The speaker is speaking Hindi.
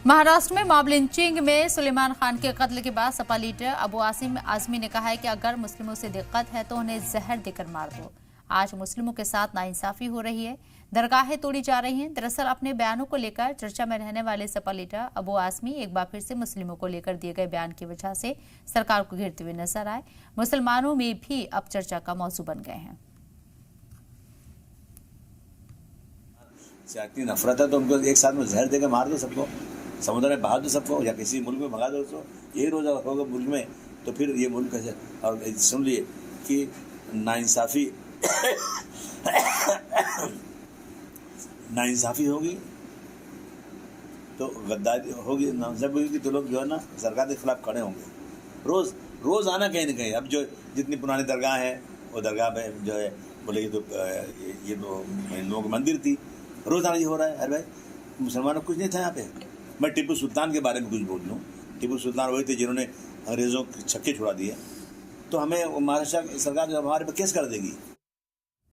महाराष्ट्र में मॉब लिंचिंग में सुलेमान खान के कत्ल के बाद सपा लीडर अबू आसिम आजमी ने कहा है कि अगर मुस्लिमों से दिक्कत है तो उन्हें जहर देकर मार दो। आज मुस्लिमों के साथ नाइंसाफी हो रही है, दरगाहें तोड़ी जा रही हैं। दरअसल अपने बयानों को लेकर चर्चा में रहने वाले सपा लीडर अबू आसमी एक बार फिर से मुस्लिमों को लेकर दिए गए बयान की वजह से सरकार को घेरते हुए नजर आए। मुसलमानों में भी अब चर्चा का मौजू बन गए हैं। सियासी नफरत है तो उनको एक साथ में जहर देकर मार दो, सबको समुद्र में बहा दो, सबको या किसी मुल्क में भगा दो। तो ये रोजा होगा मुल्क में तो फिर ये मुल्क कैसे। और सुन लिए कि नाइंसाफी होगी तो गद्दारी होगी, नाइंसाफी होगी तो लोग जो है ना सरकार के खिलाफ खड़े होंगे। रोज आना कहीं ना कहीं। अब जो जितनी पुरानी दरगाह है वो दरगाह में जो है बोले ये तो हिंदुओं की मंदिर थी, रोज आना ये हो रहा है। अरे भाई मुसलमानों कुछ नहीं था यहाँ पे। मैं टिप्पू सुल्तान के बारे में कुछ बोल लूँ। टिप्पू सुल्तान वही थे जिन्होंने अंग्रेज़ों के छक्के छुड़ा दिए, तो हमें महाराष्ट्र सरकार जो हमारे पे केस कर देगी।